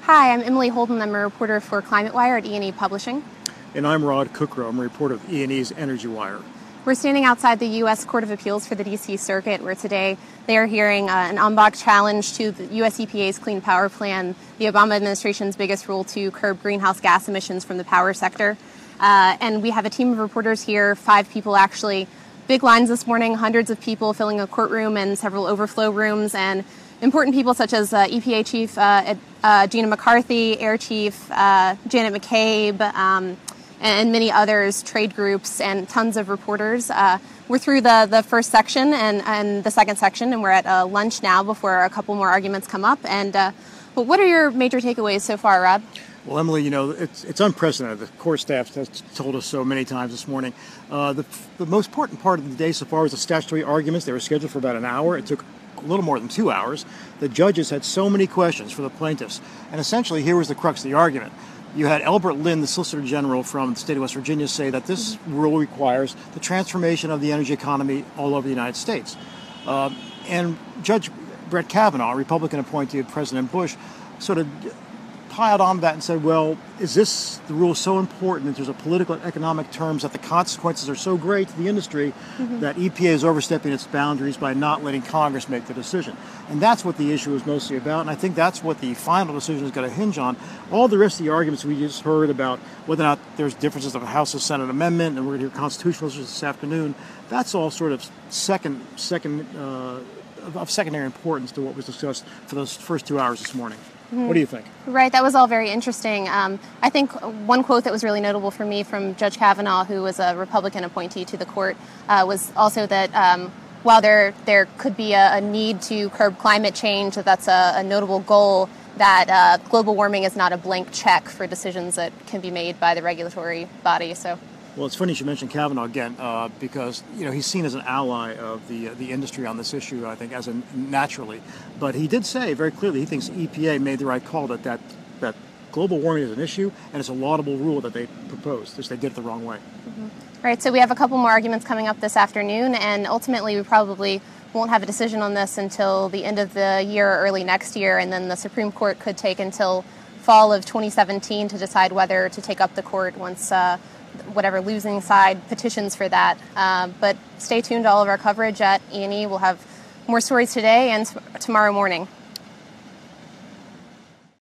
Hi, I'm Emily Holden. I'm a reporter for Climate Wire at E&E Publishing. And I'm Kuckro. I'm a reporter of E&E's Energy Wire. We're standing outside the U.S. Court of Appeals for the D.C. Circuit, where today they are hearing an en banc challenge to the U.S. EPA's Clean Power Plan, the Obama administration's biggest rule to curb greenhouse gas emissions from the power sector. And we have a team of reporters here, 5 people actually. Big lines this morning, hundreds of people filling a courtroom and several overflow rooms, and important people such as EPA Chief Gina McCarthy, Air Chief Janet McCabe, and many others, trade groups, and tons of reporters. We're through the first section and the second section, and we're at lunch now before a couple more arguments come up. And but what are your major takeaways so far, Rob? Well, Emily, you know, it's unprecedented. The court staff has told us so many times this morning. The most important part of the day so far was the statutory arguments. They were scheduled for about an hour. It took a little more than 2 hours. The judges had so many questions for the plaintiffs. And essentially, here was the crux of the argument. You had Elbert Lynn, the Solicitor General from the state of West Virginia, say that this rule requires the transformation of the energy economy all over the United States. And Judge Brett Kavanaugh, a Republican appointee of President Bush, sort of piled on that and said, well, is this the rule so important in terms of political and economic terms that the consequences are so great to the industry that EPA is overstepping its boundaries by not letting Congress make the decision? And that's what the issue is mostly about, and I think that's what the final decision is going to hinge on. All the rest of the arguments we just heard about whether or not there's differences of a House and Senate amendment, and we're going to hear constitutional issues this afternoon, that's all sort of of secondary importance to what was discussed for those first 2 hours this morning. What do you think? Right, that was all very interesting. I think one quote that was really notable for me from Judge Kavanaugh, who was a Republican appointee to the court, was also that while there could be a need to curb climate change, that's a notable goal, that global warming is not a blank check for decisions that can be made by the regulatory body. So. Well, it's funny you should mention Kavanaugh again, because he's seen as an ally of the industry on this issue, I think, naturally. But he did say very clearly he thinks EPA made the right call that global warming is an issue, and it's a laudable rule that they proposed. Just they did it the wrong way. Right. So we have a couple more arguments coming up this afternoon, and ultimately we probably won't have a decision on this until the end of the year or early next year, and then the Supreme Court could take until fall of 2017 to decide whether to take up the court once whatever losing side petitions for that. But stay tuned to all of our coverage at E&E. We'll have more stories today and tomorrow morning.